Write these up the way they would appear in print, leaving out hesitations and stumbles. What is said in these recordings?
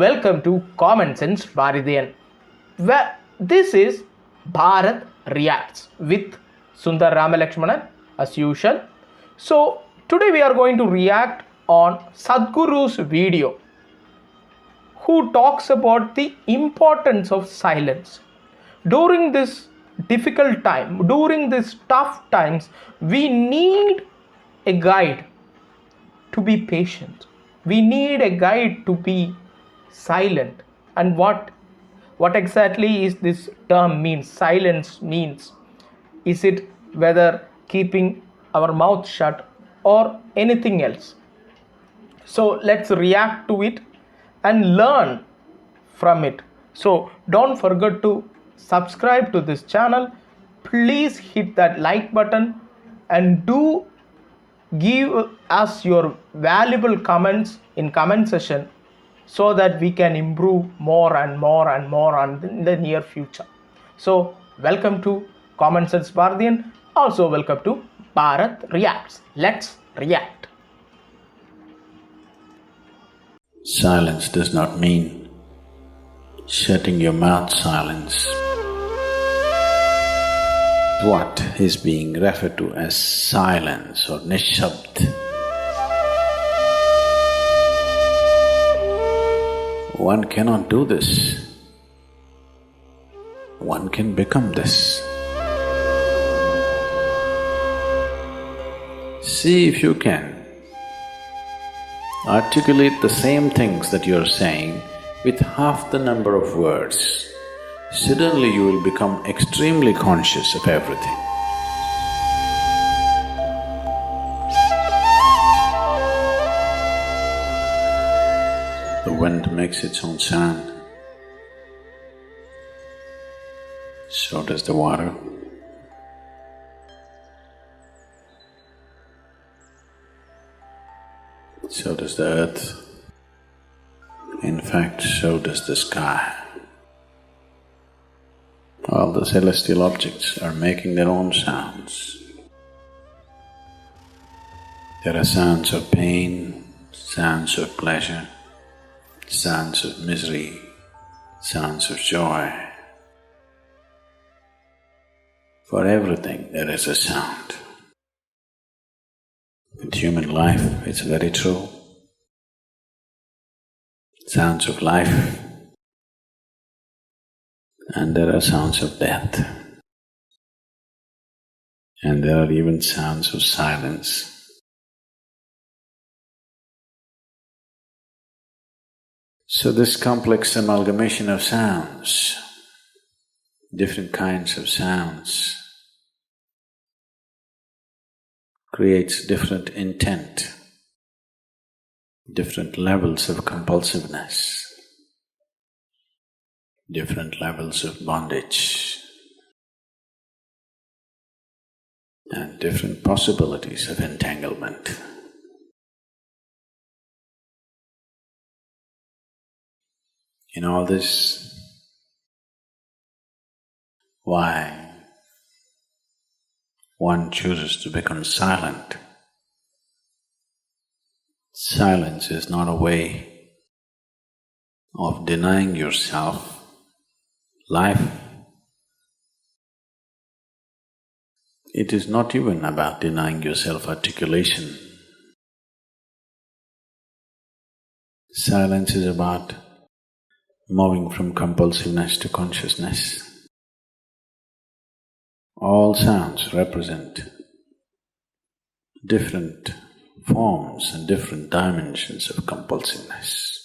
welcome to Common Sense Bharatiyan. Where this is Bharat Reacts with Sundar Ramalakshmanan as usual. So today we are going to react on Sadhguru's video, who talks about the importance of silence. During this difficult time, during these tough times, we need a guide to be patient. We need a guide to be silent. And what exactly is this term means? Silence means, is it whether keeping our mouth shut or anything else? So let's react to it and learn from it. So don't forget to subscribe to this channel. Please hit that like button and do give us your valuable comments in comment section so that we can improve more and more and more in the near future. So welcome to Common Sense Bharatiyan. Also welcome to Bharat Reacts. Let's react. Silence does not mean shutting your mouth silence. What is being referred to as silence or nishabd? One cannot do this. One can become this. See if you can articulate the same things that you're saying with half the number of words. Suddenly you will become extremely conscious of everything. The wind makes its own sound, so does the water. So does the earth. In fact, so does the sky. All the celestial objects are making their own sounds. There are sounds of pain, sounds of pleasure, sounds of misery, sounds of joy. For everything there is a sound. With human life, it's very true. Sounds of life, and there are sounds of death, and there are even sounds of silence. So this complex amalgamation of sounds, different kinds of sounds, creates different intent, different levels of compulsiveness, different levels of bondage, and different possibilities of entanglement. In all this, why one chooses to become silent? Silence is not a way of denying yourself life. It is not even about denying yourself articulation. Silence is about moving from compulsiveness to consciousness. All sounds represent different forms and different dimensions of compulsiveness.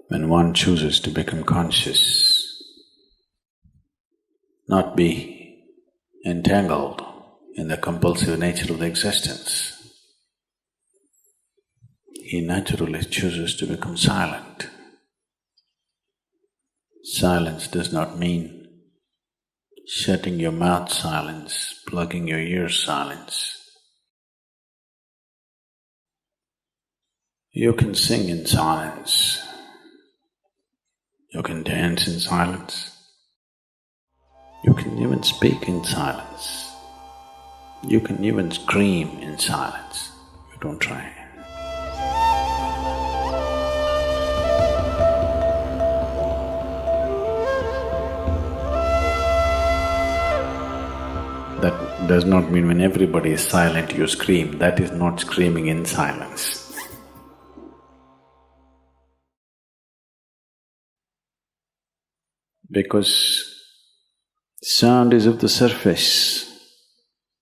When one chooses to become conscious, not be entangled in the compulsive nature of the existence, he naturally chooses to become silent. Silence does not mean shutting your mouth silence, plugging your ears silence. You can sing in silence. You can dance in silence. You can even speak in silence. You can even scream in silence. You don't try. does not mean when everybody is silent you scream. That is not screaming in silence. Because sound is of the surface,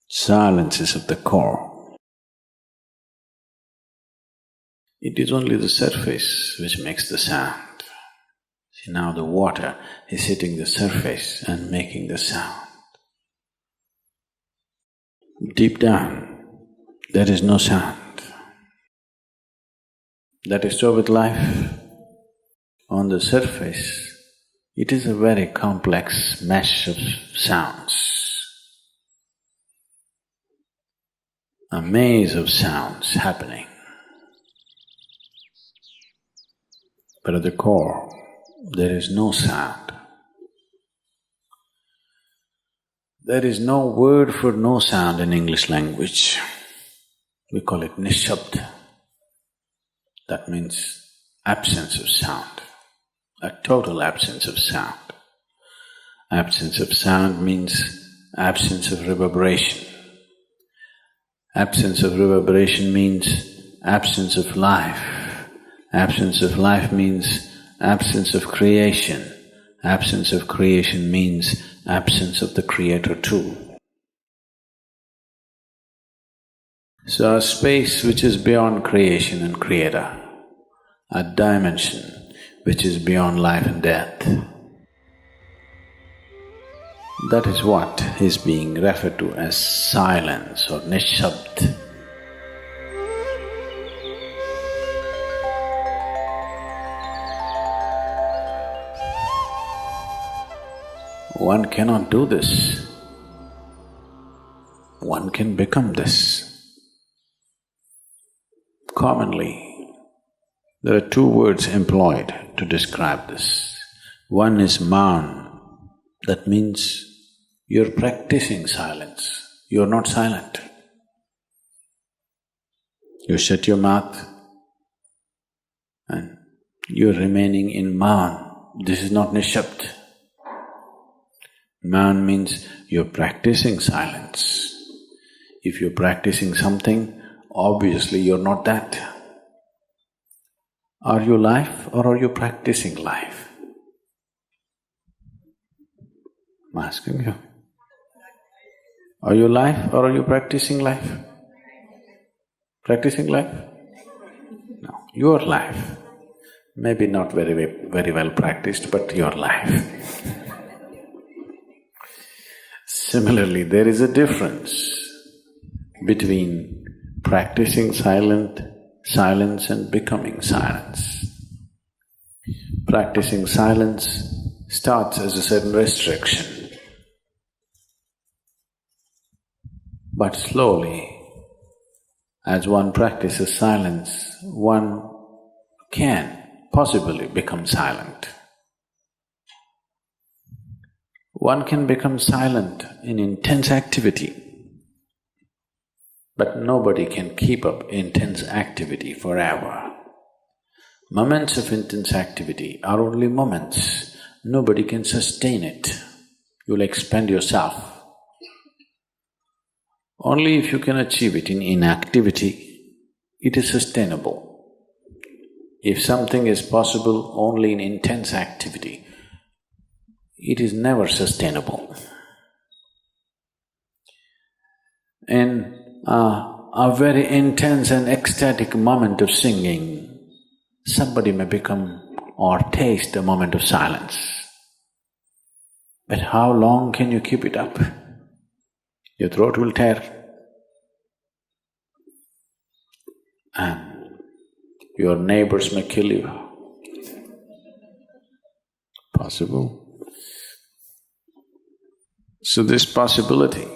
silence is of the core. It is only the surface which makes the sound. See, now the water is hitting the surface and making the sound. Deep down, there is no sound. That is so with life. On the surface, it is a very complex mesh of sounds, a maze of sounds happening. But at the core, there is no sound. There is no word for no sound in English language. We call it nishabd. That means absence of sound, a total absence of sound. Absence of sound means absence of reverberation. Absence of reverberation means absence of life. Absence of life means absence of creation. Absence of creation means absence of the Creator too. So a space which is beyond creation and Creator, a dimension which is beyond life and death, that is what is being referred to as silence or nishabd. One cannot do this. One can become this. Commonly, there are two words employed to describe this. One is maun, that means you're practicing silence, you're not silent. You shut your mouth and you're remaining in maun. This is not nishabd. Maun means you're practicing silence. If you're practicing something, obviously you're not that. Are you life or are you practicing life? I'm asking you. Are you life or are you practicing life? Practicing life? No, your life. Maybe not very well practiced, but your life. Similarly, there is a difference between practicing silence and becoming silence. Practicing silence starts as a certain restriction, but slowly, as one practices silence, one can possibly become silent. One can become silent in intense activity, but nobody can keep up intense activity forever. Moments of intense activity are only moments. Nobody can sustain it. You'll expend yourself. Only if you can achieve it in inactivity, it is sustainable. If something is possible only in intense activity, it is never sustainable. In a very intense and ecstatic moment of singing, somebody may become or taste a moment of silence. But how long can you keep it up? Your throat will tear. And your neighbors may kill you. Possible. So this possibility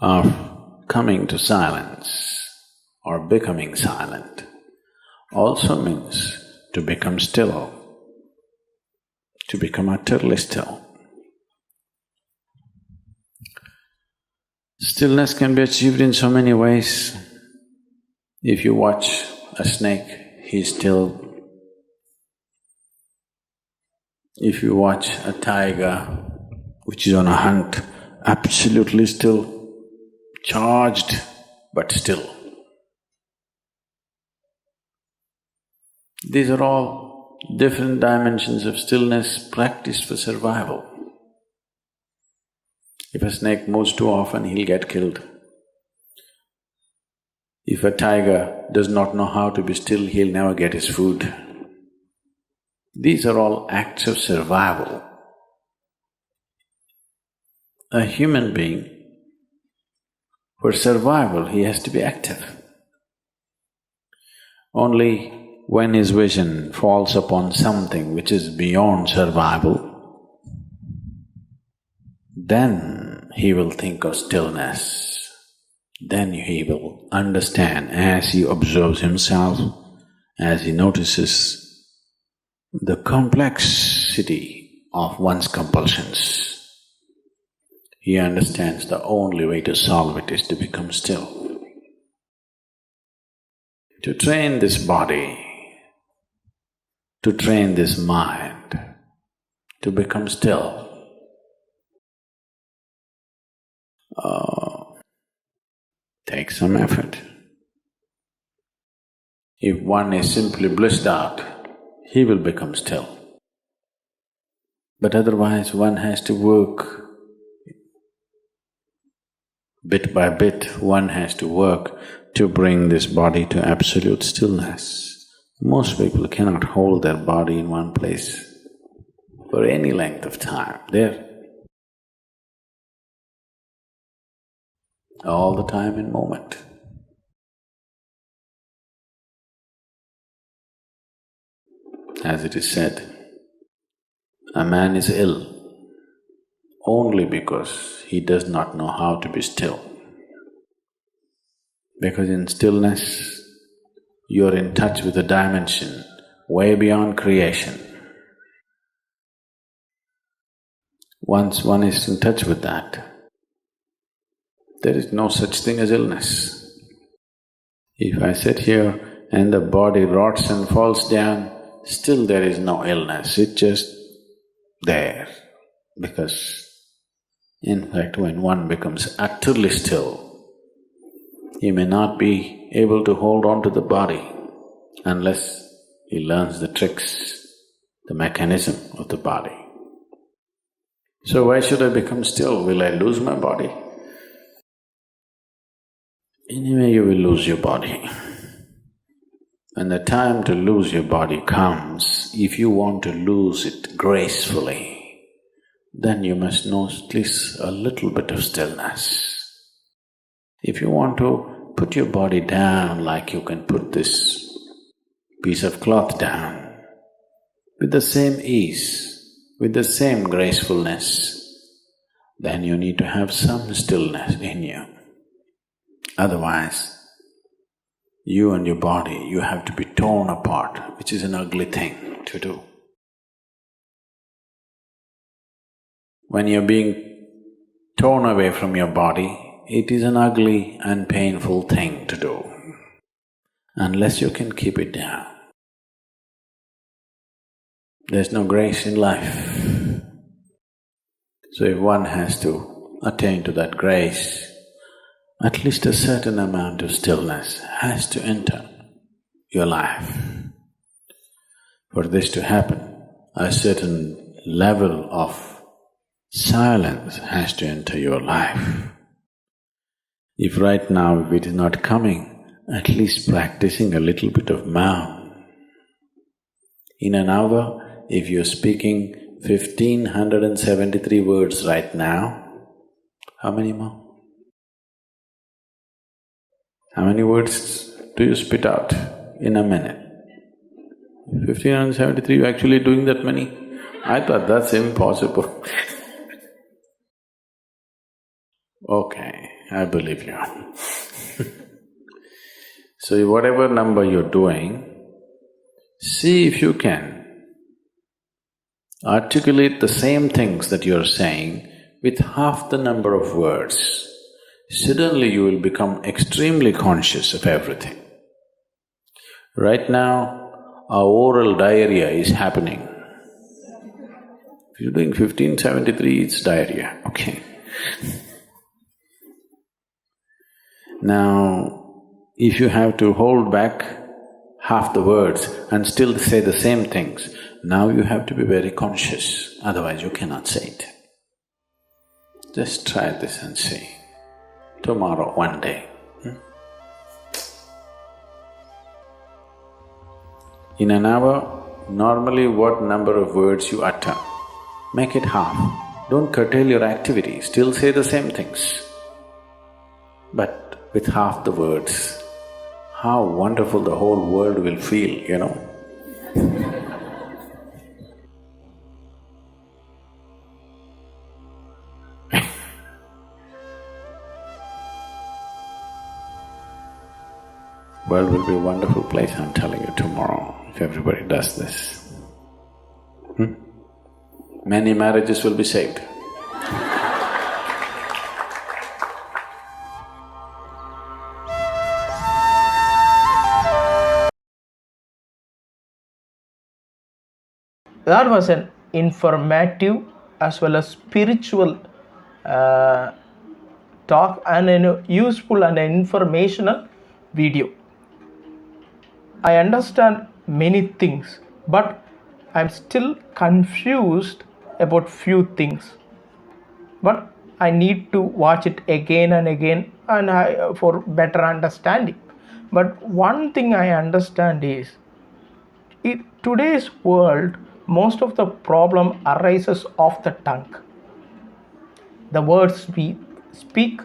of coming to silence or becoming silent also means to become still, to become utterly still. Stillness can be achieved in so many ways. If you watch a snake, he's still. If you watch a tiger which is on a hunt absolutely still, charged but still. These are all different dimensions of stillness practiced for survival. If a snake moves too often, he'll get killed. If a tiger does not know how to be still, he'll never get his food. These are all acts of survival. A human being, for survival, he has to be active. Only when his vision falls upon something which is beyond survival, then he will think of stillness. Then he will understand as he observes himself, as he notices the complexity of one's compulsions. He understands the only way to solve it is to become still. To train this body, to train this mind, to become still, takes some effort. If one is simply blissed out, he will become still. But otherwise, one has to work bit by bit, one has to work to bring this body to absolute stillness. Most people cannot hold their body in one place for any length of time. They're all the time in moment. As it is said, a man is ill only because he does not know how to be still. Because in stillness, you're in touch with a dimension way beyond creation. Once one is in touch with that, there is no such thing as illness. If I sit here and the body rots and falls down, still there is no illness, it's just there. Because in fact, when one becomes utterly still, he may not be able to hold on to the body unless he learns the tricks, the mechanism of the body. So why should I become still? Will I lose my body? Anyway, you will lose your body. When the time to lose your body comes, if you want to lose it gracefully, then you must know at least a little bit of stillness. If you want to put your body down like you can put this piece of cloth down, with the same ease, with the same gracefulness, then you need to have some stillness in you. Otherwise, you and your body, you have to be torn apart, which is an ugly thing to do. When you're being torn away from your body, it is an ugly and painful thing to do, unless you can keep it down. There's no grace in life. So if one has to attain to that grace, at least a certain amount of stillness has to enter your life. For this to happen, a certain level of silence has to enter your life. If right now if it is not coming, at least practicing a little bit of Maun. In an hour, if you're speaking 1,573 words right now, how many more? How many words do you spit out in a minute? 1,573, you're actually doing that many? I thought that's impossible. Okay, I believe you. So whatever number you're doing, see if you can articulate the same things that you're saying with half the number of words. Suddenly you will become extremely conscious of everything. Right now, our oral diarrhea is happening. If you're doing 1573, it's diarrhea, okay. Now, if you have to hold back half the words and still say the same things, now you have to be very conscious, otherwise you cannot say it. Just try this and see. Tomorrow, one day. In an hour, normally what number of words you utter, make it half. Don't curtail your activity, still say the same things. But with half the words, how wonderful the whole world will feel, you know. World will be a wonderful place, I'm telling you, tomorrow, if everybody does this. Many marriages will be saved. That was an informative as well as spiritual talk and a useful and informational video. I understand many things, but I'm still confused about few things. But I need to watch it again and again for better understanding. But one thing I understand is, in today's world, most of the problem arises off the tongue. The words we speak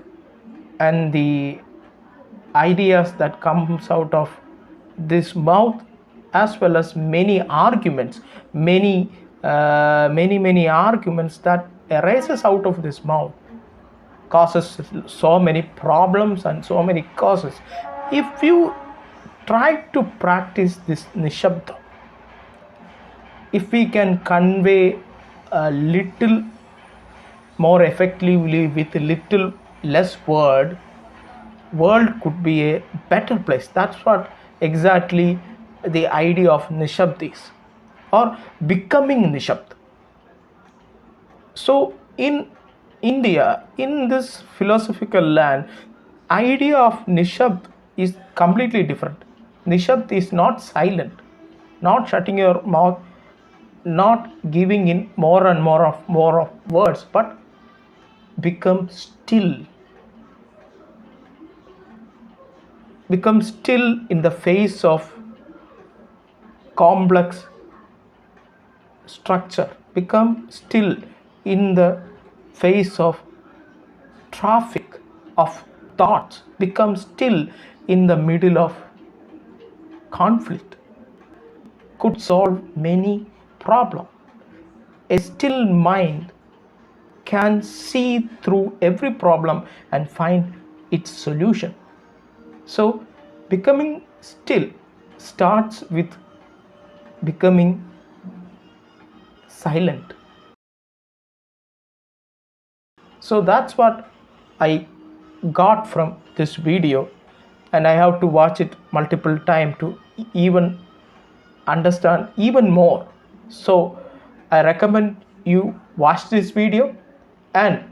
and the ideas that comes out of this mouth, as well as many arguments, many arguments that arises out of this mouth causes so many problems and so many causes. If you try to practice this nishabda, if we can convey a little more effectively with a little less world could be a better place. That's what exactly the idea of nishabd is, or becoming nishabd. So in India, in this philosophical land, idea of nishabd is completely different. Nishabd is not silent, not shutting your mouth, not giving in more and more of words, but become still. Become still in the face of complex structure. Become still in the face of traffic of thoughts. Become still in the middle of conflict. Could solve many problems. A still mind can see through every problem and find its solution. So, becoming still starts with becoming silent. So that's what I got from this video, and I have to watch it multiple times to even understand even more. So I recommend you watch this video, and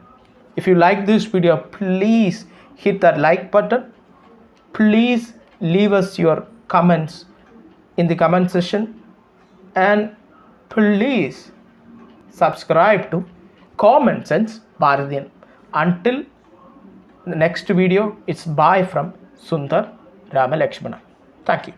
if you like this video, please hit that like button. Please leave us your comments in the comment section, and please subscribe to Common Sense Bharatiyan. Until the next video, it's bye from Sundar Ramalakshmana. Thank you.